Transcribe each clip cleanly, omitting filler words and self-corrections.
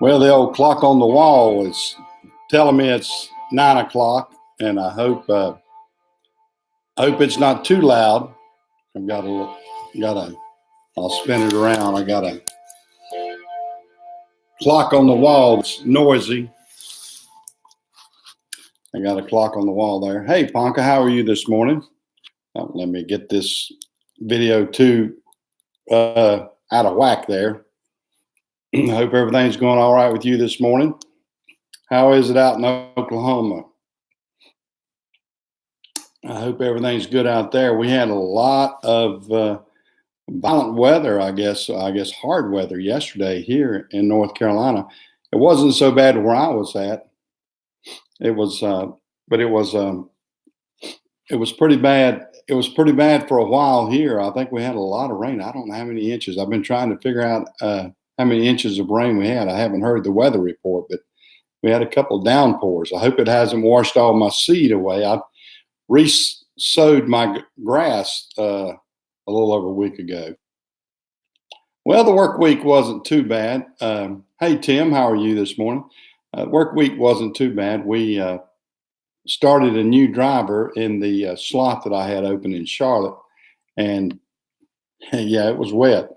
Well, the old clock on the wall is telling me it's 9 o'clock, and I hope it's not too loud. I've got a. I'll spin it around. I got a clock on the wall that's noisy. I got a clock on the wall there. Hey, Ponca, how are you this morning? Let me get this video too out of whack there. I hope everything's going all right with you this morning. How is it out in Oklahoma? I hope everything's good out there. We had a lot of violent weather, I guess hard weather yesterday here in North Carolina. It wasn't so bad where I was at. It was, but it was pretty bad. It was pretty bad for a while here. I think we had a lot of rain. I don't know how many inches. I've been trying to figure out how many inches of rain we had. I haven't heard the weather report, but we had a couple of downpours. I hope it hasn't washed all my seed away. I re-sowed my grass a little over a week ago. Well, the work week wasn't too bad. Hey, Tim, how are you this morning? Work week wasn't too bad. We started a new driver in the slot that I had open in Charlotte, and yeah, it was wet.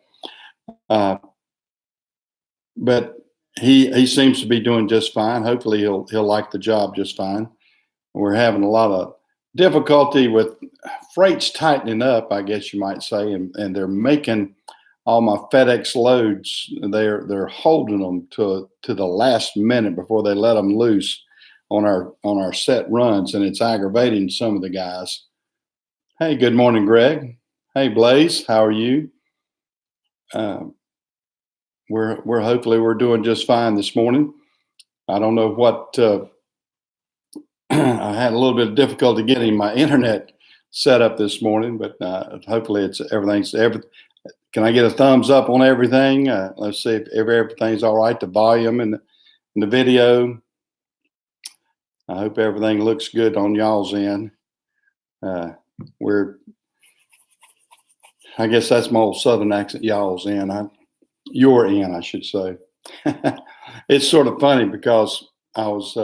But he seems to be doing just fine. Hopefully, he'll like the job just fine. We're having a lot of difficulty with freights tightening up, I guess you might say, and they're making all my FedEx loads. They're holding them to the last minute before they let them loose on our set runs, and it's aggravating some of the guys. Hey, good morning, Greg. Hey, Blaze, how are you? We're hopefully we're doing just fine this morning. I don't know what I had a little bit of difficulty getting my internet set up this morning, but hopefully everything's. Can I get a thumbs up on everything? Let's see if everything's all right. The volume and the video. I hope everything looks good on y'all's end. I guess that's my old Southern accent. Y'all's end. Your end, I should say. It's sort of funny because I was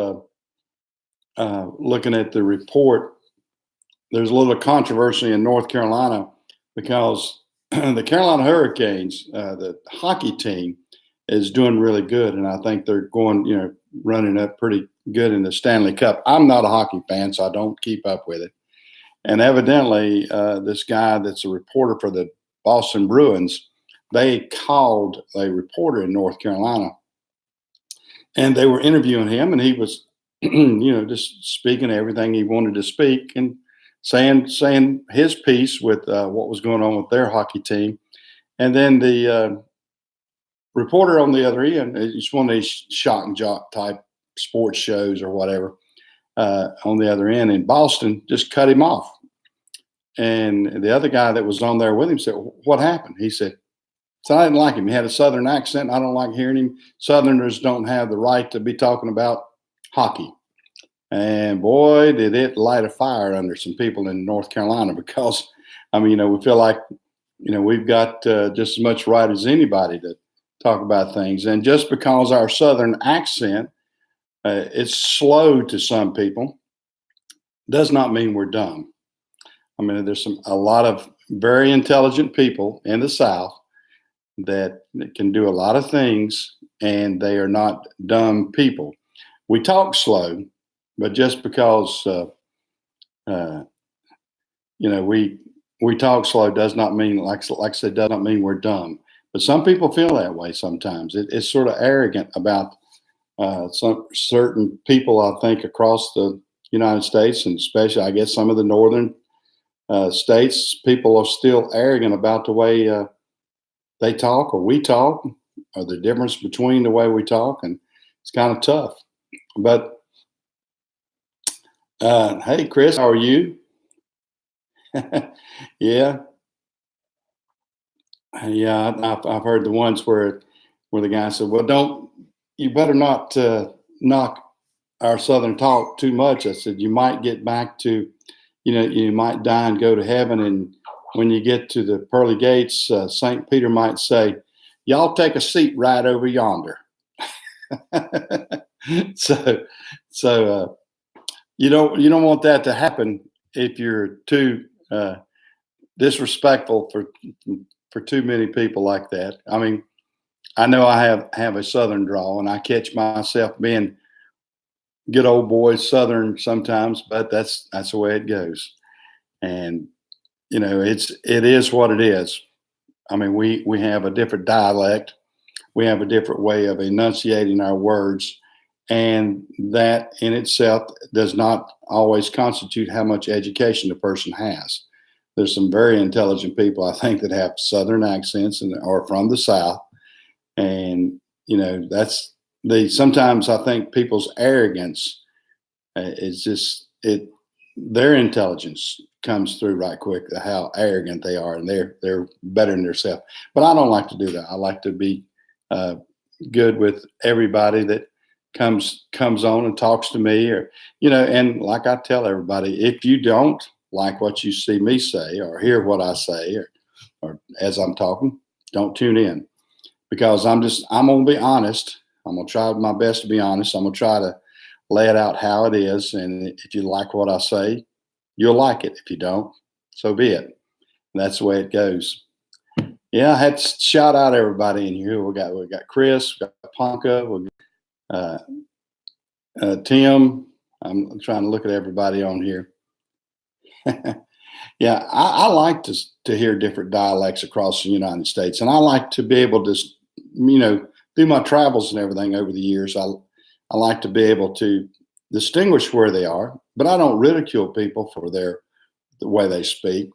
looking at the report. There's a little controversy in North Carolina because the Carolina Hurricanes, the hockey team, is doing really good, and I think they're going, running up pretty good in the Stanley Cup. I'm not a hockey fan, so I don't keep up with it. And evidently, this guy that's a reporter for the Boston Bruins, they called a reporter in North Carolina, and they were interviewing him, and he was, just speaking everything he wanted to speak and saying his piece with what was going on with their hockey team. And then the reporter on the other end, it's one of these shock and jock type sports shows or whatever, on the other end in Boston, just cut him off. And the other guy that was on there with him said, "What happened?" He said, "So I didn't like him. He had a Southern accent. I don't like hearing him. Southerners don't have the right to be talking about hockey." And boy, did it light a fire under some people in North Carolina, because, we feel like, we've got just as much right as anybody to talk about things. And just because our Southern accent is slow to some people does not mean we're dumb. There's a lot of very intelligent people in the South that can do a lot of things, and they are not dumb people. We talk slow, but just because we talk slow does not mean, like I said, does not mean we're dumb. But some people feel that way sometimes. It's sort of arrogant about some certain people, I think, across the United States, and especially, I guess, some of the northern states. People are still arrogant about the way they talk, or we talk, or the difference between the way we talk, and it's kind of tough. But hey, Chris, how are you? Yeah, I've heard the ones where the guy said, "Well, you better not knock our Southern talk too much." I said, "You might get back to, you might die and go to heaven, and when you get to the pearly gates, St. Peter might say, "Y'all take a seat right over yonder." so, so you don't want that to happen if you're too disrespectful for too many people like that. I mean, I know I have a Southern drawl, and I catch myself being good old boy Southern sometimes, but that's the way it goes. And it is what it is. I mean, we have a different dialect, we have a different way of enunciating our words, and that in itself does not always constitute how much education a person has. There's some very intelligent people, I think, that have Southern accents and are from the South, and that's sometimes I think people's arrogance is just it. Their intelligence comes through right quick. How arrogant they are, and they're better than themselves. But I don't like to do that. I like to be good with everybody that comes on and talks to me, or and like I tell everybody, if you don't like what you see me say or hear what I say, or as I'm talking, don't tune in, because I'm going to be honest. I'm going to try my best to be honest. I'm going to try to lay it out how it is. And if you like what I say, you'll like it. If you don't, so be it. And that's the way it goes. Yeah, I had to shout out everybody in here. We got Chris, we got Ponka, we got Tim. I'm trying to look at everybody on here. Yeah, I like to hear different dialects across the United States, and I like to be able to, through my travels and everything over the years, I like to be able to distinguish where they are, but I don't ridicule people for the way they speak.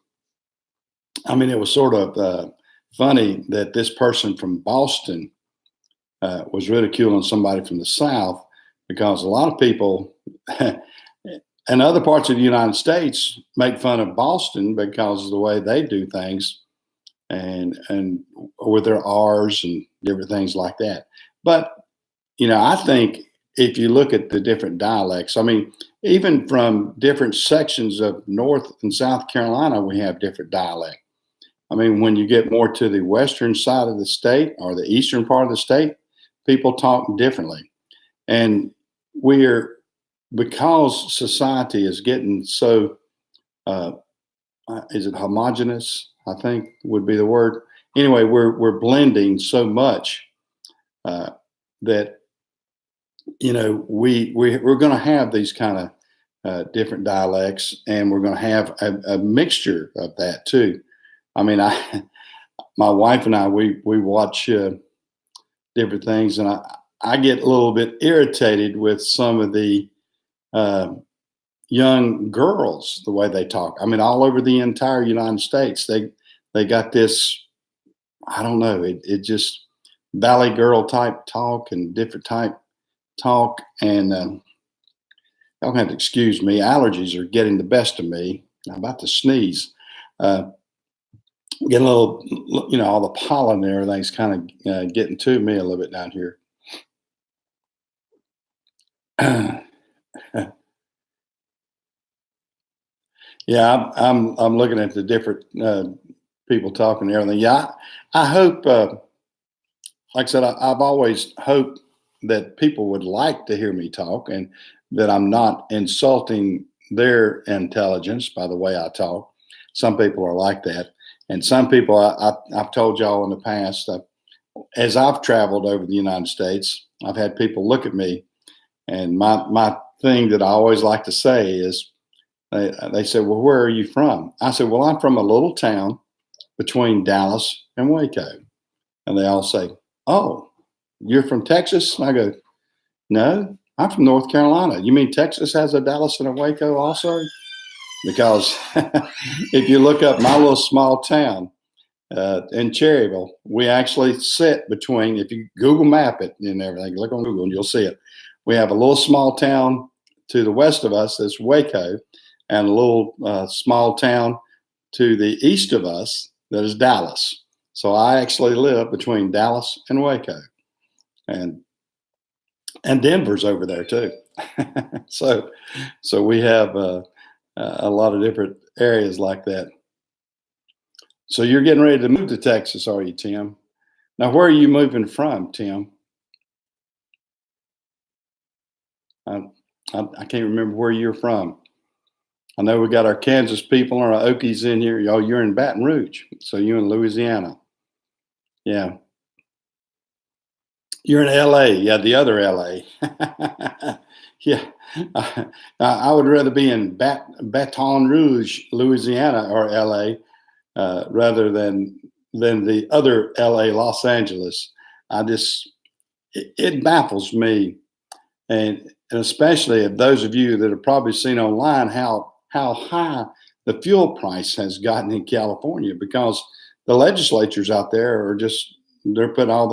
I mean, it was sort of funny that this person from Boston was ridiculing somebody from the South, because a lot of people in other parts of the United States make fun of Boston because of the way they do things, and with their R's and different things like that. But I think if you look at the different dialects, I mean, even from different sections of North and South Carolina, we have different dialect. I mean, when you get more to the western side of the state or the eastern part of the state, people talk differently. And because society is getting so, is it homogenous? I think would be the word. Anyway, we're blending so much that we're going to have these kind of different dialects, and we're going to have a mixture of that too. I mean, my wife and I, we watch different things, and I get a little bit irritated with some of the young girls, the way they talk. I mean, all over the entire United States, they got this, I don't know, it just valley girl type talk and different type talk. And y'all have to excuse me. Allergies are getting the best of me. I'm about to sneeze. Getting a little, all the pollen and everything's kind of getting to me a little bit down here. Yeah, I'm looking at the different people talking and everything. Yeah, I hope, like I said, I've always hoped that people would like to hear me talk, and that I'm not insulting their intelligence by the way I talk. Some people are like that, and some people I've told y'all in the past, as I've traveled over the United States, I've had people look at me, and my thing that I always like to say is, they said, "Well, where are you from?" I said, "Well, I'm from a little town between Dallas and Waco." And they all say, "Oh, you're from Texas?" And I go, "No, I'm from North Carolina." "You mean Texas has a Dallas and a Waco also?" Because if you look up my little small town in Cherryville, we actually sit between, if you Google map it and everything, look on Google and you'll see it. We have a little small town to the west of us that's Waco, and a little small town to the east of us that is Dallas. So I actually live between Dallas and Waco, and Denver's over there too. so we have a lot of different areas like that. So you're getting ready to move to Texas, are you, Tim? Now, where are you moving from, Tim? I, I can't remember where you're from. I know we got our Kansas people and our Okies in here. Oh, you're in Baton Rouge, so you're in Louisiana. Yeah, you're in LA. Yeah, the other LA. Yeah, I would rather be in Baton Rouge, Louisiana, or LA, rather than the other LA, Los Angeles. I just it baffles me, and especially of those of you that have probably seen online how high the fuel price has gotten in California, because the legislatures out there are just they're putting all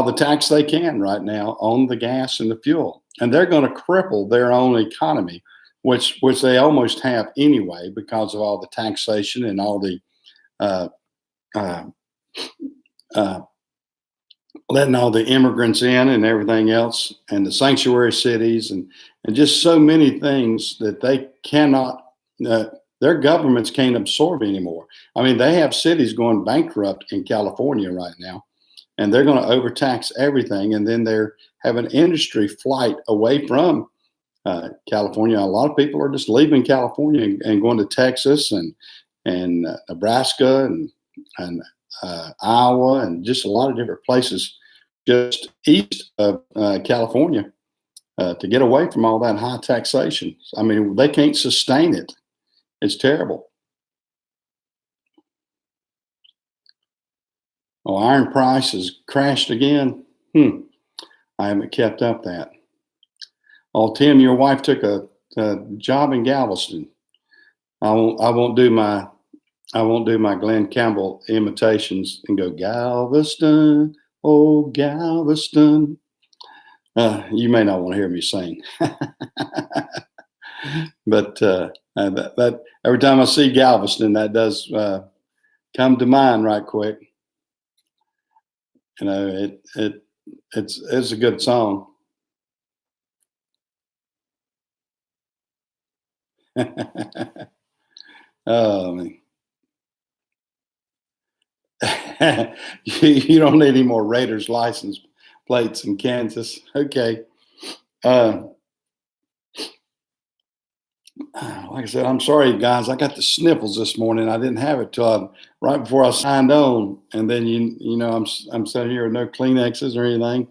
the tax they can right now on the gas and the fuel, and they're going to cripple their own economy, which they almost have anyway because of all the taxation and all the uh, uh, uh, letting all the immigrants in and everything else, and the sanctuary cities, and just so many things that they cannot, uh, their governments can't absorb anymore. I mean, they have cities going bankrupt in California right now, and they're going to overtax everything, and then they're having industry flight away from California. A lot of people are just leaving California and going to Texas and Nebraska and Iowa, and just a lot of different places just east of California to get away from all that high taxation. I mean, they can't sustain it. It's terrible. Oh, iron price has crashed again. I haven't kept up that. Oh, Tim, your wife took a job in Galveston. I won't do my Glenn Campbell imitations and go Galveston, oh Galveston. You may not want to hear me sing, but that every time I see Galveston, that does come to mind right quick. You know, it's a good song. Oh, man. You don't need any more Raiders license plates in Kansas. Okay. Uh, like I said, I'm sorry, guys. I got the sniffles this morning. I didn't have it till right before I signed on, and then you know I'm sitting here with no Kleenexes or anything.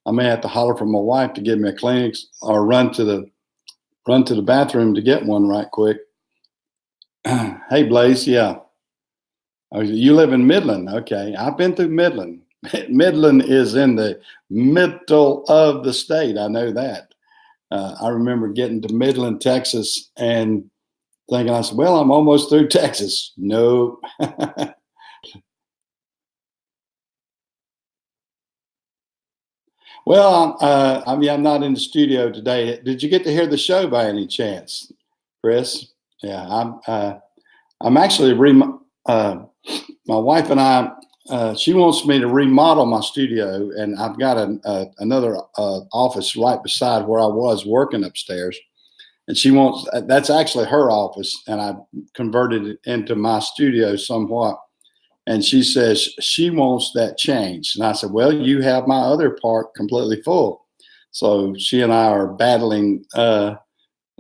I may have to holler for my wife to give me a Kleenex or run to the bathroom to get one right quick. Hey, Blaze. Yeah. Oh, you live in Midland. Okay. I've been through Midland. Midland is in the middle of the state. I know that. I remember getting to Midland, Texas, and thinking, I said, well, I'm almost through Texas. No. Well, I mean, I'm not in the studio today. Did you get to hear the show by any chance, Chris? Yeah, I'm actually my wife and I. She wants me to remodel my studio, and I've got another office right beside where I was working upstairs. And she wants that's actually her office, and I converted it into my studio somewhat. And she says she wants that changed. And I said, well, you have my other part completely full. So she and I are battling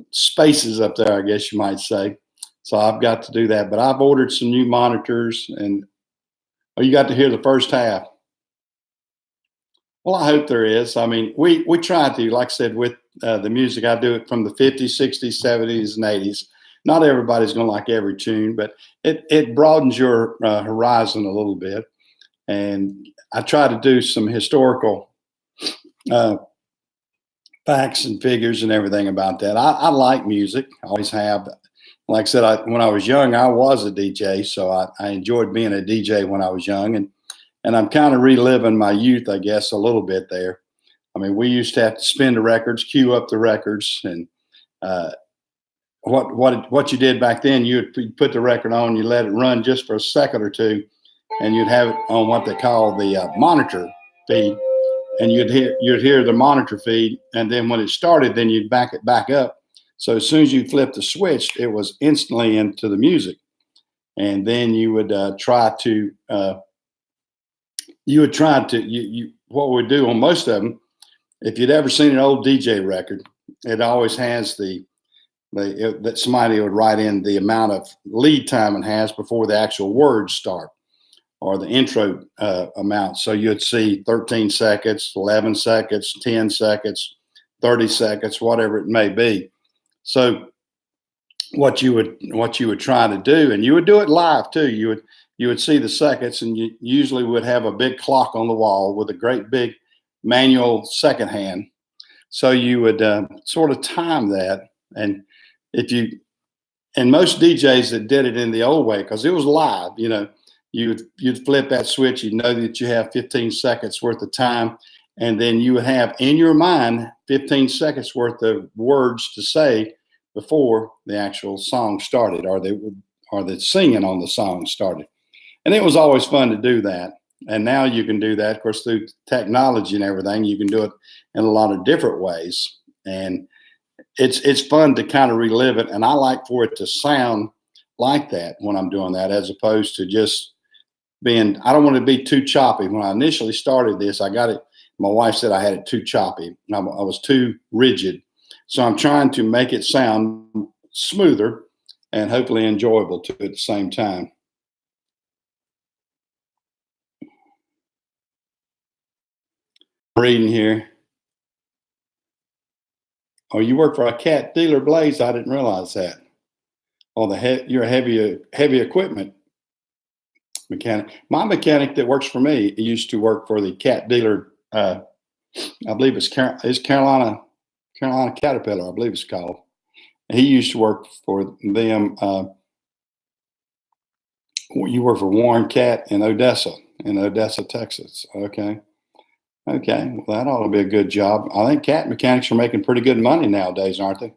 spaces up there, I guess you might say. So I've got to do that. But I've ordered some new monitors, and you got to hear the first half. Well, I hope there is. I mean, we try to, like I said, with the music, I do it from the 50s, 60s, 70s, and 80s. Not everybody's going to like every tune, but it broadens your horizon a little bit. And I try to do some historical facts and figures and everything about that. I like music. I always have. Like I said, when I was young, I was a DJ, so I enjoyed being a DJ when I was young, and I'm kind of reliving my youth, I guess, a little bit there. I mean, we used to have to spin the records, queue up the records, and what you did back then, you'd put the record on, you let it run just for a second or two, and you'd have it on what they call the monitor feed, and you'd hear the monitor feed, and then when it started, then you'd back it back up. So as soon as you flipped the switch, it was instantly into the music. and then you would what we do on most of them, if you'd ever seen an old DJ record, it always has that somebody would write in the amount of lead time it has before the actual words start, or the intro amount. So you'd see 13 seconds, 11 seconds, 10 seconds, 30 seconds, whatever it may be. So what you would try to do, and you would do it live too. You would see the seconds, and you usually would have a big clock on the wall with a great big manual second hand. So you would sort of time that, and most DJs that did it in the old way, because it was live, you'd flip that switch, you know that you have 15 seconds worth of time, and then you would have in your mind 15 seconds worth of words to say before the actual song started, or the singing on the song started. And it was always fun to do that. And now you can do that, of course, through technology and everything. You can do it in a lot of different ways. And it's fun to kind of relive it. And I like for it to sound like that when I'm doing that, as opposed to just I don't want to be too choppy. When I initially started this, I got it. My wife said I had it too choppy. I was too rigid. So I'm trying to make it sound smoother and hopefully enjoyable too at the same time. Reading here. Oh, you work for a cat dealer, Blaze? I didn't realize that. Oh, you're a heavy equipment mechanic. My mechanic that works for me used to work for the cat dealer. I believe it's Carolina Caterpillar, I believe it's called. He used to work for them. You work for Warren Cat in Odessa, Texas. Okay. Well, that ought to be a good job. I think cat mechanics are making pretty good money nowadays, aren't they?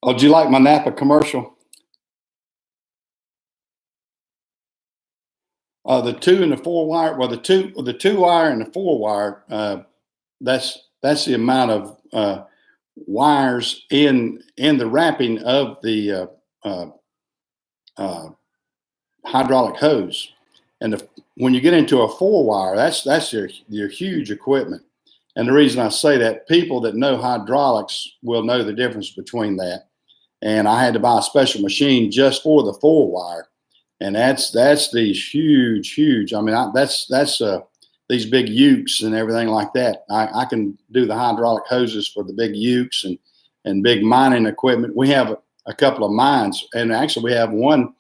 Oh, do you like my Napa commercial? The 2 and the 4 wire. Well, the two wire and the 4 wire. That's the amount of wires in the wrapping of the hydraulic hose. And when you get into a 4 wire, that's your huge equipment. And the reason I say that, people that know hydraulics will know the difference between that. And I had to buy a special machine just for the 4 wire. And that's these huge. I mean, that's these big ukes and everything like that. I can do the hydraulic hoses for the big ukes and big mining equipment. We have a couple of mines, and actually we have a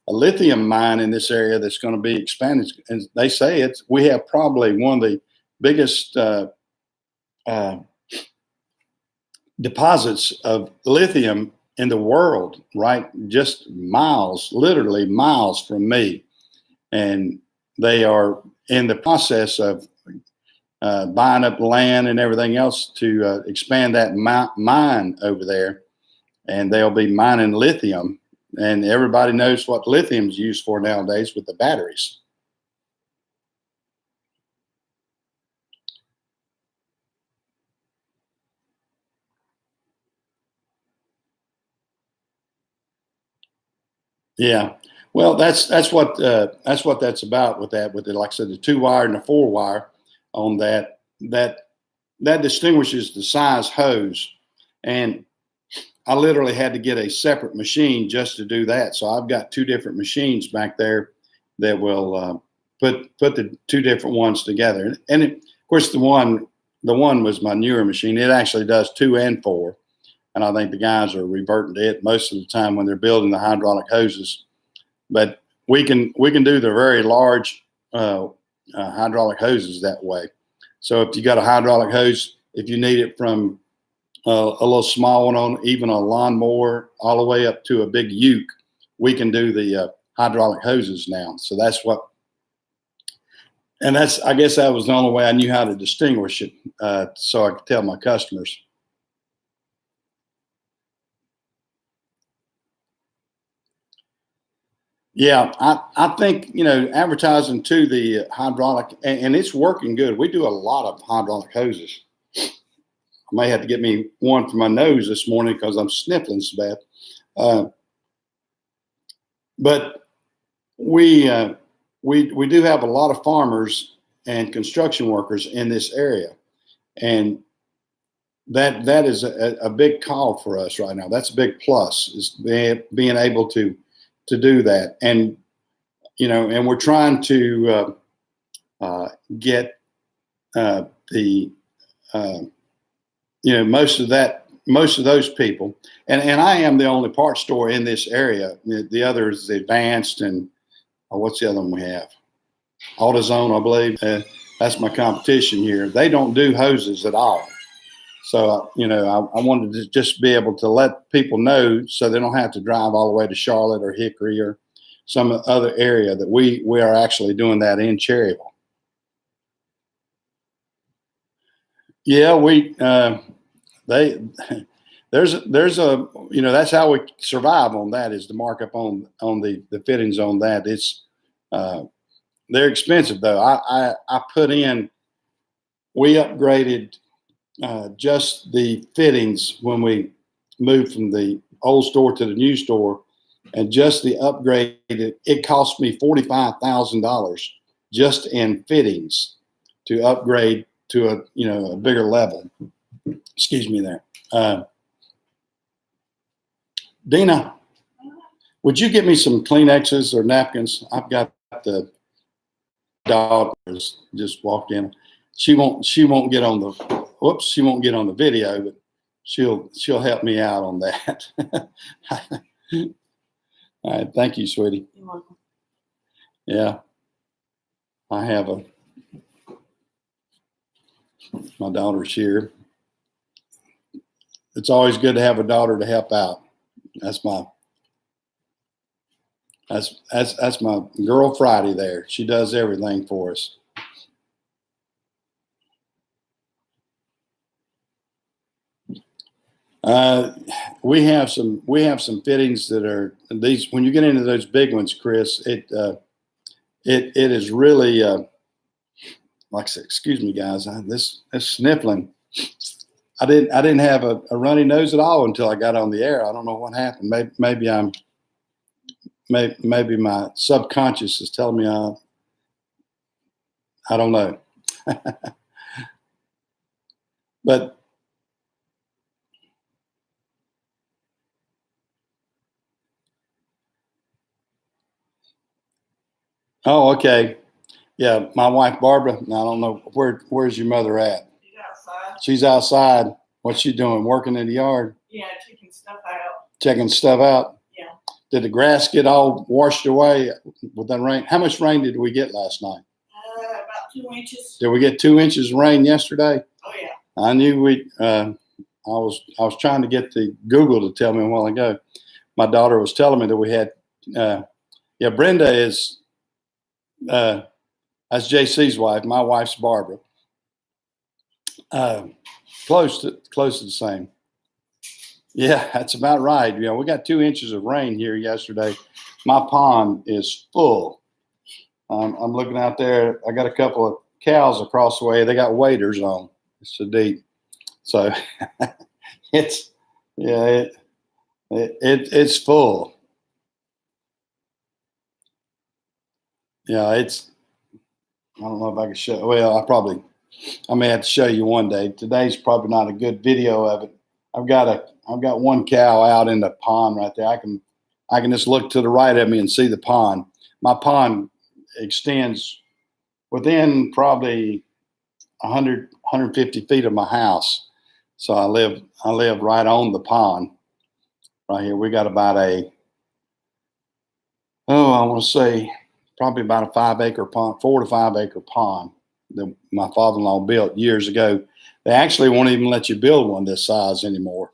lithium mine in this area that's going to be expanded. And they say we have probably one of the biggest deposits of lithium in the world, right? Just literally miles from me. And they are in the process of buying up land and everything else to expand that mine over there. And they'll be mining lithium. And everybody knows what lithium is used for nowadays with the batteries. Yeah. Well, that's what that's about with that. With it, like I said, the 2 wire and the 4 wire on that distinguishes the size hose. And I literally had to get a separate machine just to do that. So I've got 2 different machines back there that will put the 2 different ones together. And of course, the one was my newer machine. It actually does 2 and 4. And I think the guys are reverting to it most of the time when they're building the hydraulic hoses. But we can do the very large hydraulic hoses that way. So if you got a hydraulic hose, if you need it from a little small one on even a lawnmower all the way up to a big uke, we can do the hydraulic hoses now. So I guess that was the only way I knew how to distinguish it, so I could tell my customers. Yeah, I think, advertising to the hydraulic, and it's working good. We do a lot of hydraulic hoses. I may have to get me one for my nose this morning because I'm sniffling so bad. but we do have a lot of farmers and construction workers in this area, and that is a big call for us right now. That's a big plus, is being able to do that. And and we're trying to get the most of those people, and I am the only parts store in this area. The other is Advanced, and what's the other one we have? AutoZone, I believe. That's my competition here. They don't do hoses at all. So, I wanted to just be able to let people know so they don't have to drive all the way to Charlotte or Hickory or some other area, that we are actually doing that in Cherryville. Yeah, there's a that's how we survive on that, is to mark up on the fittings on that. It's they're expensive though. We upgraded just the fittings when we moved from the old store to the new store, and just the upgrade, it cost me $45,000 just in fittings to upgrade to a bigger level. Excuse me there. Dina, would you get me some Kleenexes or napkins? I've got the daughters just walked in. She won't get on the video, but she'll help me out on that. All right, thank you, sweetie. You're welcome. Yeah, I have my daughter's here. It's always good to have a daughter to help out. That's my girl Friday there. She does everything for us. We have some fittings that are these. When you get into those big ones, Chris, it is really like I said, excuse me, guys. This sniffling. I didn't have a runny nose at all until I got on the air. I don't know what happened. Maybe my subconscious is telling me I don't know. But oh, okay. Yeah, my wife Barbara. I don't know where's your mother at? She's outside. She's outside. What's she doing? Working in the yard? Yeah, checking stuff out. Checking stuff out? Yeah. Did the grass get all washed away with the rain? How much rain did we get last night? About 2 inches. Did we get 2 inches of rain yesterday? Oh yeah. I knew I was trying to get the Google to tell me a while ago. My daughter was telling me that we had. Brenda is. That's JC's wife. My wife's Barbara. Close to the same. Yeah, that's about right. We got 2 inches of rain here yesterday. My pond is full. I'm looking out there. I got a couple of cows across the way. They got waders on. It's so deep. So it's full. Yeah, I don't know if I can show. Well, I may have to show you one day. Today's probably not a good video of it. I've got one cow out in the pond right there. I can just look to the right of me and see the pond. My pond extends within probably 150 feet of my house. So I live right on the pond right here. We got about I want to say probably about a 5-acre pond, 4 to 5 acre pond that my father-in-law built years ago. They actually won't even let you build one this size anymore.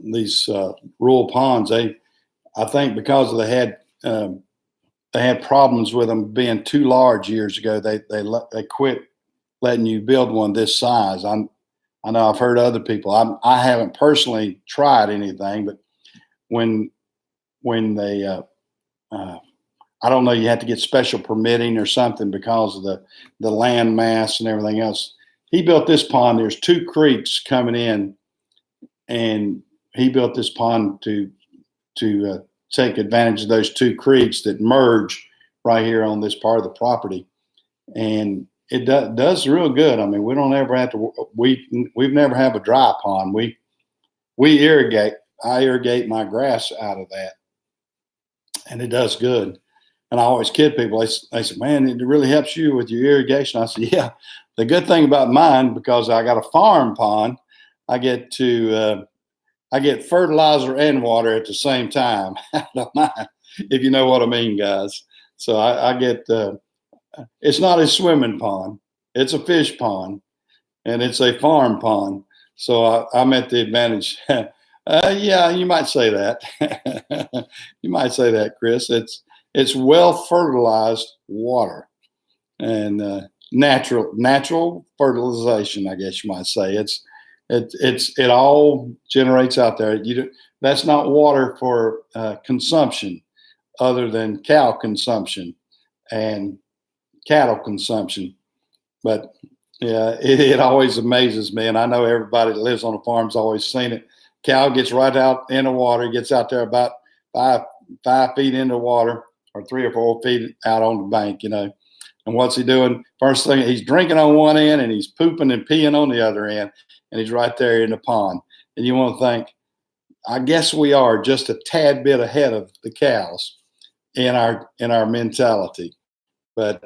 These rural ponds, I think because they had problems with them being too large years ago, they quit letting you build one this size. I know I've heard other people. I haven't personally tried anything, but when they I don't know, you have to get special permitting or something because of the land mass and everything else. He built this pond. There's 2 creeks coming in, and he built this pond to take advantage of those two creeks that merge right here on this part of the property, and it does real good. I mean, we don't ever have to. We've never have a dry pond. We irrigate. I irrigate my grass out of that, and it does good. And I always kid people. They say, "Man, it really helps you with your irrigation." I said, "Yeah." The good thing about mine, because I got a farm pond, I get to I get fertilizer and water at the same time out of mine, if you know what I mean, guys. So I get. It's not a swimming pond; it's a fish pond, and it's a farm pond. So I'm at the advantage. Yeah, you might say that. You might say that, Chris. It's well fertilized water and natural fertilization, I guess you might say. It all generates out there. That's not water for consumption, other than cow consumption and cattle consumption. But yeah, it always amazes me, and I know everybody that lives on a farm's always seen it. Cow gets right out in the water, gets out there about 5 feet in the water, or 3 or 4 feet out on the bank, And what's he doing? First thing, he's drinking on one end and he's pooping and peeing on the other end, and he's right there in the pond. And you want to think, I guess we are just a tad bit ahead of the cows in our mentality. But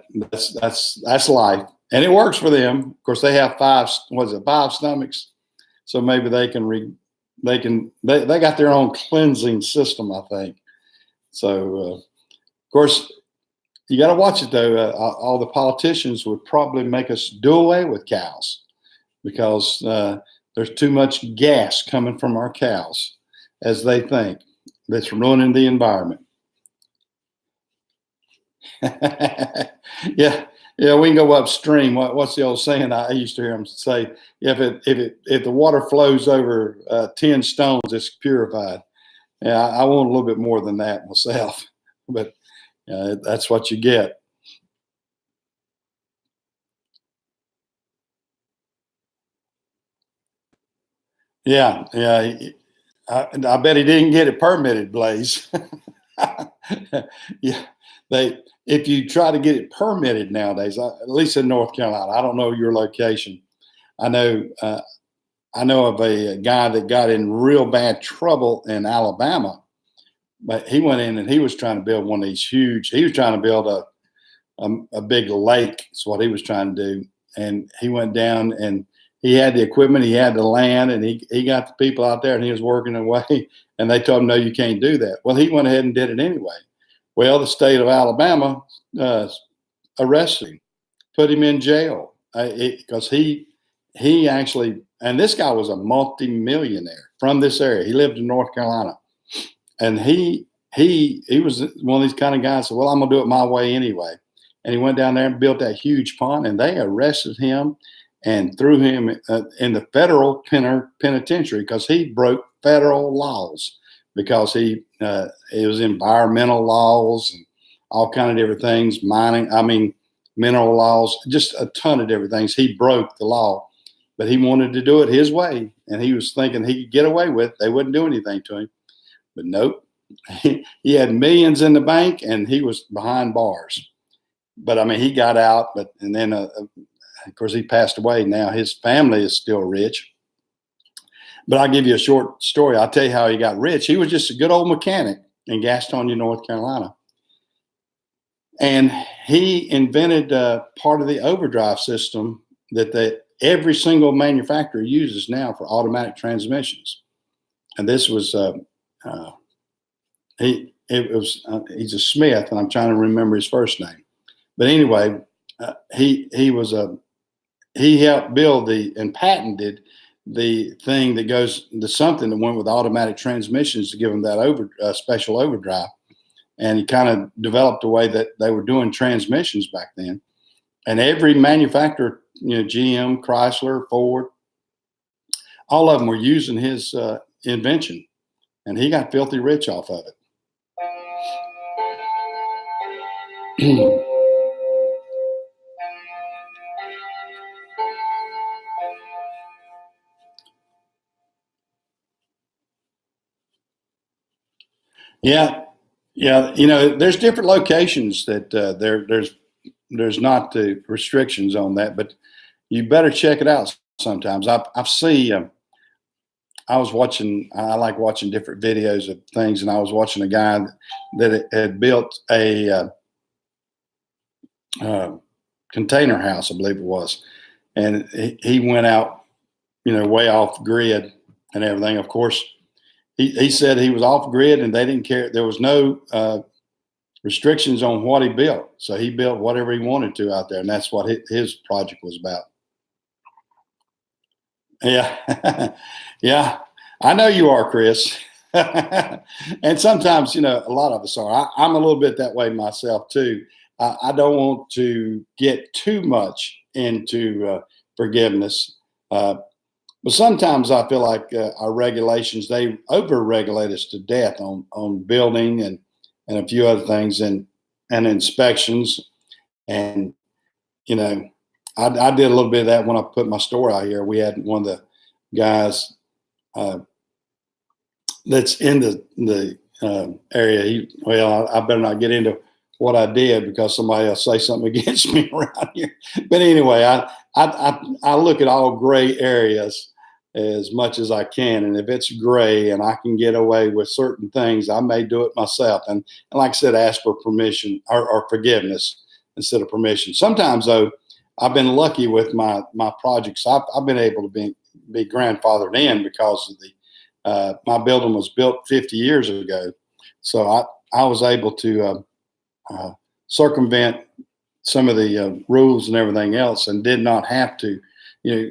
that's life, and it works for them. Of course, they have five stomachs, so maybe they got their own cleansing system, I think. So, of course, you got to watch it though. All the politicians would probably make us do away with cows because there's too much gas coming from our cows, as they think, that's ruining the environment. yeah, we can go upstream. What's the old saying? I used to hear them say, if the water flows over 10 stones, it's purified. Yeah, I want a little bit more than that myself, but that's what you get. Yeah. I bet he didn't get it permitted, Blaze. Yeah, if you try to get it permitted nowadays, at least in North Carolina, I don't know your location. I know of a guy that got in real bad trouble in Alabama, but he went in and he was trying to build one of these huge. He was trying to build a big lake. Is what he was trying to do, and he went down and he had the equipment, he had the land, and he got the people out there, and he was working away, and they told him, no, you can't do that. Well, he went ahead and did it anyway. Well, the state of Alabama arrested him, put him in jail because he actually, and this guy was a multi-millionaire from this area. He lived in North Carolina, and he was one of these kind of guys. Said, well, I'm gonna do it my way anyway. And he went down there and built that huge pond, and they arrested him and threw him in the federal penitentiary because he broke federal laws, because it was environmental laws and all kind of different things, mineral laws, just a ton of different things. He broke the law, but he wanted to do it his way, and he was thinking he could get away with it. They wouldn't do anything to him, but nope. He had millions in the bank, and he was behind bars. But I mean, he got out, and then of course, he passed away now. His family is still rich. But I'll give you a short story. I'll tell you how he got rich. He was just a good old mechanic in Gastonia, North Carolina. And he invented part of the overdrive system that every single manufacturer uses now for automatic transmissions. And this was, he's a Smith, and I'm trying to remember his first name. But anyway, he helped build and patented the thing that goes to something that went with automatic transmissions to give them that special overdrive. And he kind of developed a way that they were doing transmissions back then. And every manufacturer, GM, Chrysler, Ford, all of them were using his invention, and he got filthy rich off of it. Yeah, Yeah, there's different locations that there's not the restrictions on that, but you better check it out sometimes. I've seen. I was watching. I like watching different videos of things, and I was watching a guy that had built a uh, container house, I believe it was, and he went out, way off grid and everything. Of course, he said he was off grid, and they didn't care. There was no restrictions on what he built, so he built whatever he wanted to out there, and that's what his project was about. Yeah, yeah, I know you are, Chris. And sometimes, a lot of us are. I'm a little bit that way myself too. I don't want to get too much into forgiveness, but sometimes I feel like our regulations, they over-regulate us to death on building and a few other things, and inspections. And you know, I did a little bit of that when I put my store out here. We had one of the guys uh, that's in the area. I better not get into what I did because somebody will say something against me around here. But anyway, I look at all gray areas as much as I can, and if it's gray and I can get away with certain things, I may do it myself. And like I said, ask for permission or forgiveness instead of permission. Sometimes though, I've been lucky with my projects. I've been able to be grandfathered in because of my building was built 50 years ago, so I was able to circumvent some of the rules and everything else, and did not have to.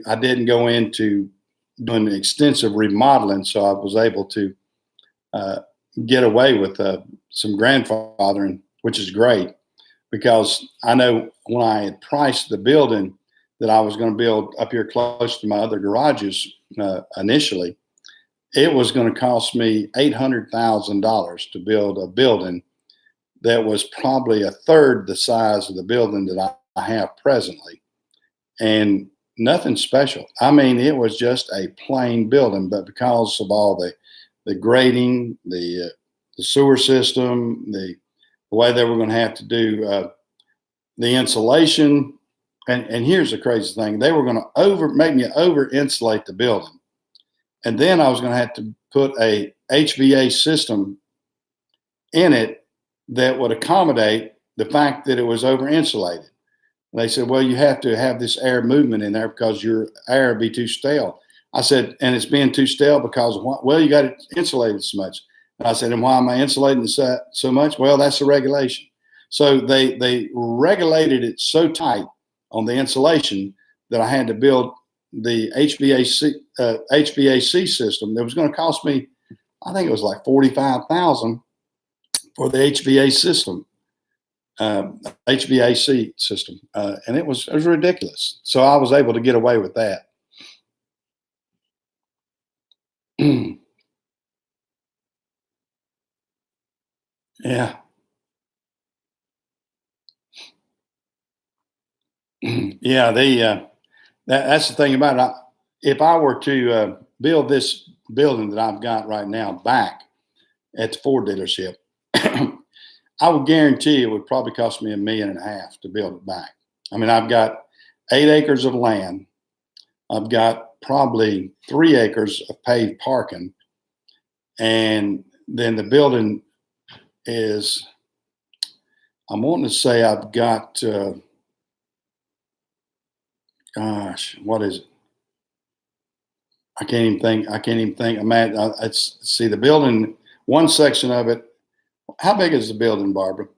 I didn't go into doing extensive remodeling, so I was able to get away with some grandfathering, which is great because I know when I had priced the building that I was going to build up here close to my other garages initially, it was going to cost me $800,000 to build a building that was probably a third the size of the building that I have presently. And nothing special. I mean, it was just a plain building, but because of all the grading, the sewer system, the way they were going to have to do the insulation, and here's the crazy thing: they were going to make me over insulate the building, and then I was going to have to put a HVA system in it that would accommodate the fact that it was over insulated. They said, well, you have to have this air movement in there because your air would be too stale. I said, and it's being too stale because of what? Well, you got it insulated so much. And I said, and why am I insulating so much? Well, that's a regulation. So they regulated it so tight on the insulation that I had to build the HVAC system that was going to cost me, I think it was like $45,000 for the HVAC system. HVAC system, and it was ridiculous. So I was able to get away with that. Yeah. Yeah, that's the thing about it. If I were to build this building that I've got right now back at the Ford dealership, I would guarantee it would probably cost me $1.5 million to build it back. I mean, I've got 8 acres of land. I've got probably 3 acres of paved parking. And then the building is, I'm wanting to say I've got, what is it? I can't even think. I'm at, see the building, one section of it. How big is the building, Barbara?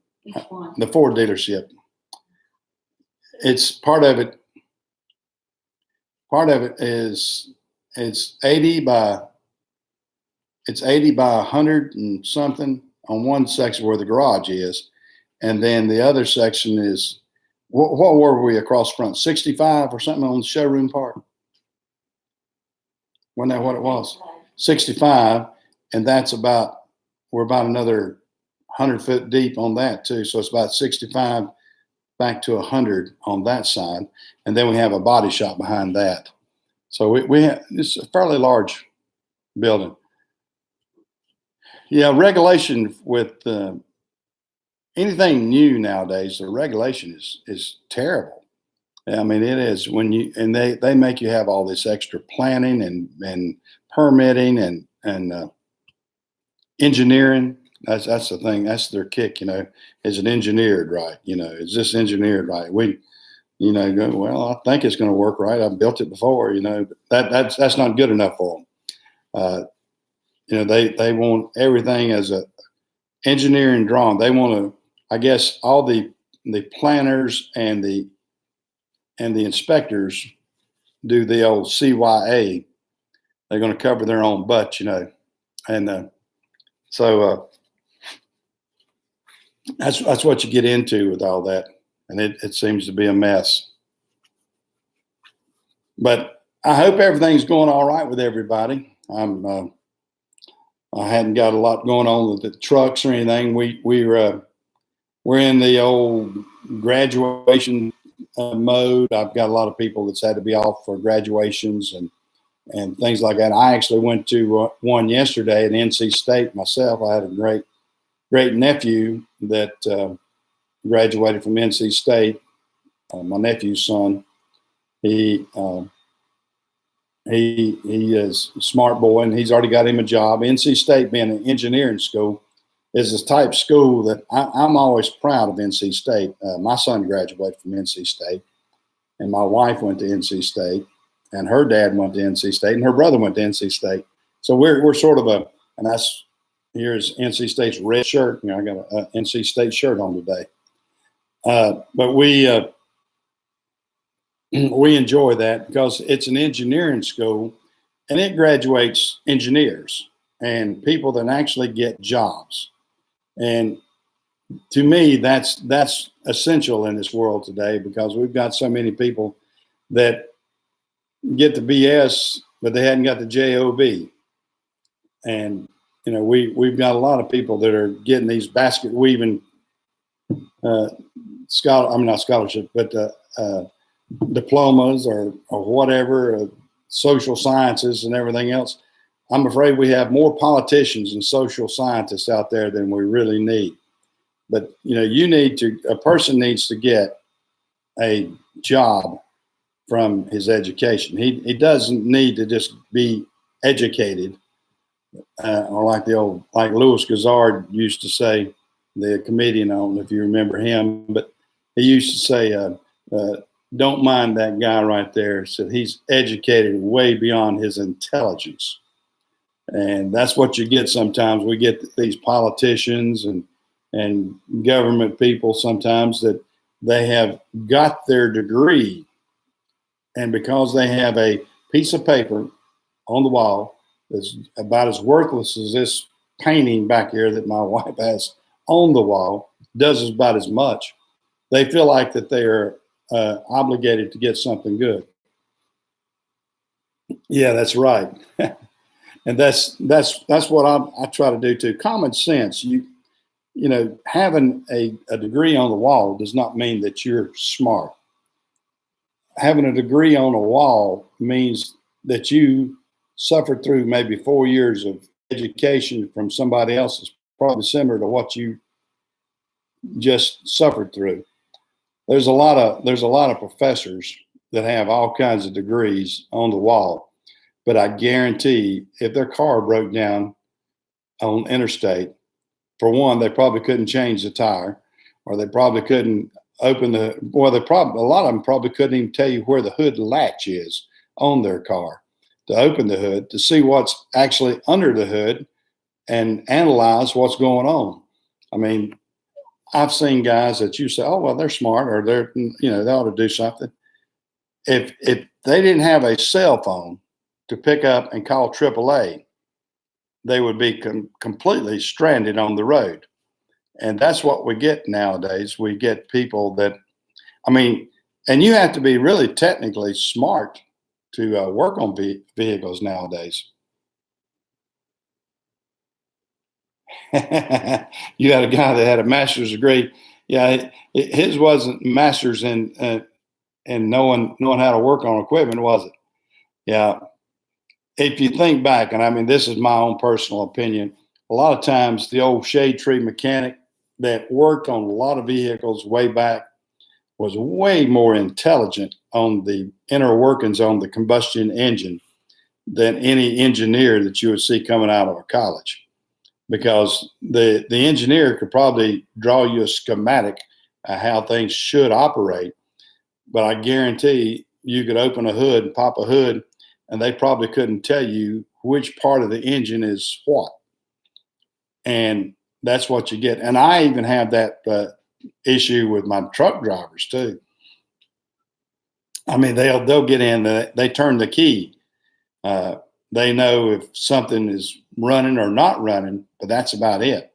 The Ford dealership. It's part of it is it's 80 by 100 and something on one section where the garage is, and then the other section is what were we across front, 65 or something on the showroom part? Wasn't that what it was? 65, and we're about another 100 foot deep on that too. So it's about 65 back to 100 on that side. And then we have a body shop behind that. So we have, it's a fairly large building. Yeah, regulation with anything new nowadays, the regulation is terrible. I mean, it is when they make you have all this extra planning and permitting and engineering. That's the thing. That's their kick. Is it engineered right? Is this engineered right? Go, well, I think it's going to work right. I've built it before. But that's not good enough for them. They want everything as a engineering drawing. They want to, I guess, all the planners and the inspectors do the old CYA. They're going to cover their own butt, and so that's what you get into with all that, and it seems to be a mess. But I hope everything's going all right with everybody. I hadn't got a lot going on with the trucks or anything. We're in the old graduation mode. I've got a lot of people that's had to be off for graduations and things like that. I actually went to one yesterday at NC State myself. I had a great nephew that graduated from NC State. My nephew's son. He is a smart boy, and he's already got him a job. NC State, being an engineering school, is the type of school that I'm always proud of. NC State. My son graduated from NC State, and my wife went to NC State, and her dad went to NC State, and her brother went to NC State. So we're sort of and that's, here's NC State's red shirt. I got a NC State shirt on today. But we enjoy that because it's an engineering school, and it graduates engineers and people that actually get jobs. And to me, that's essential in this world today, because we've got so many people that get the BS, but they hadn't got the JOB. And we've got a lot of people that are getting these basket weaving not scholarship, but diplomas or whatever, social sciences and everything else. I'm afraid we have more politicians and social scientists out there than we really need. But a person needs to get a job from his education. He doesn't need to just be educated, or like Louis Gossard used to say, the comedian. I don't know if you remember him, but he used to say, don't mind that guy right there. So he's educated way beyond his intelligence. And that's what you get sometimes. We get these politicians and government people sometimes that they have got their degree, and because they have a piece of paper on the wall that's about as worthless as this painting back here that my wife has on the wall, does about as much, they feel like that they are obligated to get something good. Yeah, that's right. And that's what I try to do too. Common sense. Having a degree on the wall does not mean that you're smart. Having a degree on a wall means that you suffered through maybe 4 years of education from somebody else's, probably similar to what you just suffered through. There's a lot of professors that have all kinds of degrees on the wall, but I guarantee if their car broke down on interstate, for one, they probably couldn't change the tire, or they probably couldn't open a lot of them probably couldn't even tell you where the hood latch is on their car to open the hood to see what's actually under the hood and analyze what's going on. I mean, I've seen guys that you say, oh, well, they're smart, or they ought to do something. If they didn't have a cell phone to pick up and call AAA, they would be completely stranded on the road. And that's what we get nowadays. We get people that, and you have to be really technically smart to work on vehicles nowadays. You had a guy that had a master's degree. Yeah, his wasn't master's in knowing how to work on equipment, was it? Yeah. If you think back, and this is my own personal opinion, a lot of times the old shade tree mechanic that worked on a lot of vehicles way back was way more intelligent on the inner workings on the combustion engine than any engineer that you would see coming out of a college, because the engineer could probably draw you a schematic of how things should operate, but I guarantee you could open a hood and pop a hood and they probably couldn't tell you which part of the engine is what. And that's what you get. And I even have that issue with my truck drivers too. I mean, they'll get in, they turn the key. They know if something is running or not running, but that's about it.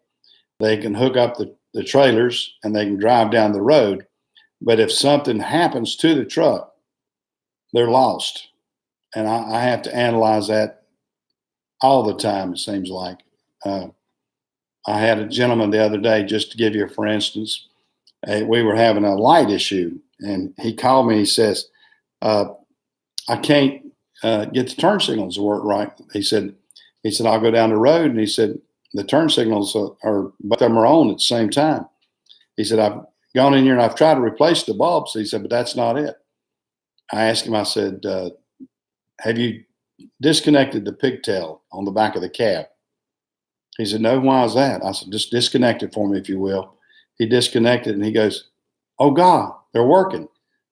They can hook up the trailers and they can drive down the road. But if something happens to the truck, they're lost. And I have to analyze that all the time, it seems like. I had a gentleman the other day, just to give you, for instance, we were having a light issue, and he called me. He says, I can't get the turn signals to work right. He said, I'll go down the road, and he said, the turn signals are both of them are on at the same time. He said, I've gone in here and I've tried to replace the bulbs. He said, but that's not it. I asked him, I said, have you disconnected the pigtail on the back of the cab? He said, no, why is that? I said, just disconnect it for me, if you will. He disconnected and he goes, oh God, they're working.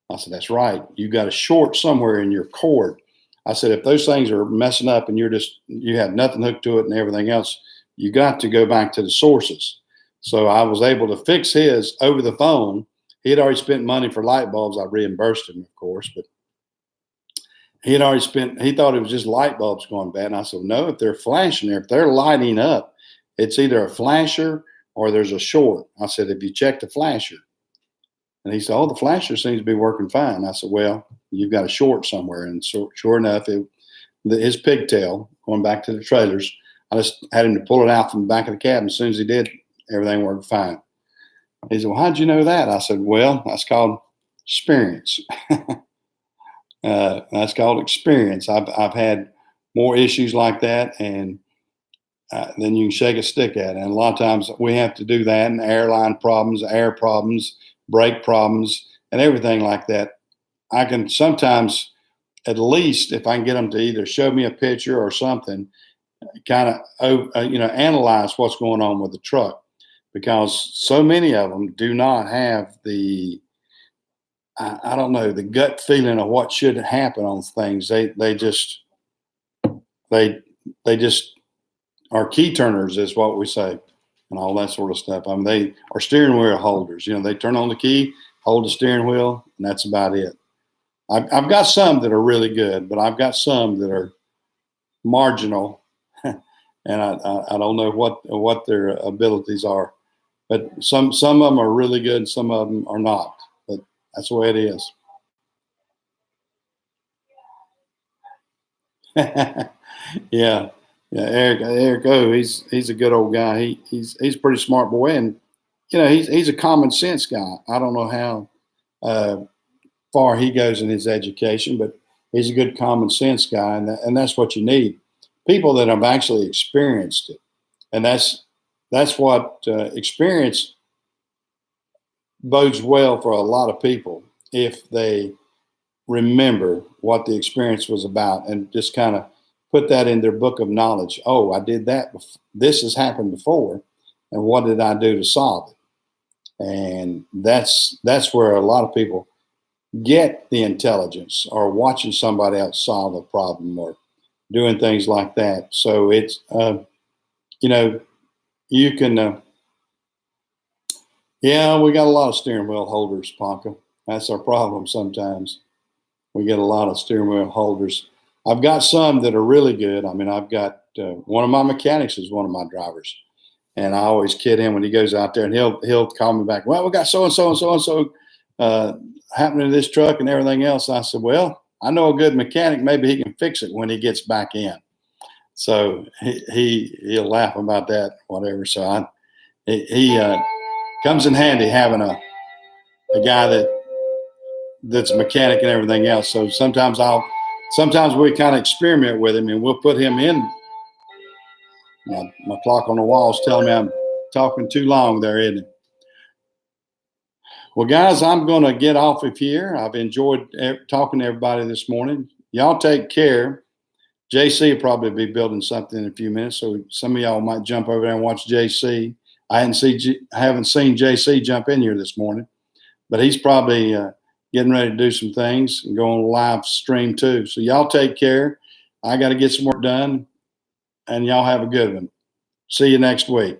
I said, that's right. You got a short somewhere in your cord. I said, if those things are messing up and you have nothing hooked to it and everything else, you got to go back to the sources. So I was able to fix his over the phone. He had already spent money for light bulbs. I reimbursed him, of course, but he thought it was just light bulbs going bad. And I said, no, if they're flashing there, if they're lighting up, it's either a flasher or there's a short. I said, if you check the flasher. And he said, oh, the flasher seems to be working fine. I said, well, you've got a short somewhere. And so sure enough, his pigtail, going back to the trailers, I just had him to pull it out from the back of the cab. As soon as he did, everything worked fine. He said, well, how'd you know that? I said, well, that's called experience. That's called experience. I've had more issues like that, and then you can shake a stick at it. And a lot of times we have to do that, and airline problems, air problems, brake problems, and everything like that. I can sometimes, at least if I can get them to either show me a picture or something, kind of analyze what's going on with the truck, because so many of them do not have the I don't know, the gut feeling of what should happen on things. They just are key turners, is what we say, and all that sort of stuff. I mean, they are steering wheel holders. They turn on the key, hold the steering wheel, and that's about it. I've got some that are really good, but I've got some that are marginal, and I don't know what their abilities are. But some of them are really good, and some of them are not. But that's the way it is. Yeah. Eric O, he's a good old guy. He's a pretty smart boy, and he's a common sense guy. I don't know how far he goes in his education, but he's a good common sense guy, and that's what you need. People that have actually experienced it, and that's what experience bodes well for a lot of people if they remember what the experience was about and just kind of put that in their book of knowledge. Oh, I did that. This has happened before, and what did I do to solve it? And that's where a lot of people get the intelligence, or watching somebody else solve a problem or doing things like that. So it's you can. Yeah, we got a lot of steering wheel holders, Ponca. That's our problem sometimes. We get a lot of steering wheel holders. I've got some that are really good. I mean, I've got one of my mechanics is one of my drivers, and I always kid him when he goes out there, and he'll call me back. Well, we got so and so and so and so happening to this truck and everything else. I said, well, I know a good mechanic. Maybe he can fix it when he gets back in. So he'll laugh about that, whatever. So he comes in handy having a guy that's a mechanic and everything else. So sometimes we kind of experiment with him, and we'll put him in. My clock on the wall is telling me I'm talking too long there, isn't it? Well, guys, I'm going to get off of here. I've enjoyed talking to everybody this morning. Y'all take care. JC will probably be building something in a few minutes, so some of y'all might jump over there and watch JC. I haven't seen JC jump in here this morning, but he's probably getting ready to do some things and go on a live stream too. So y'all take care. I got to get some work done, and y'all have a good one. See you next week.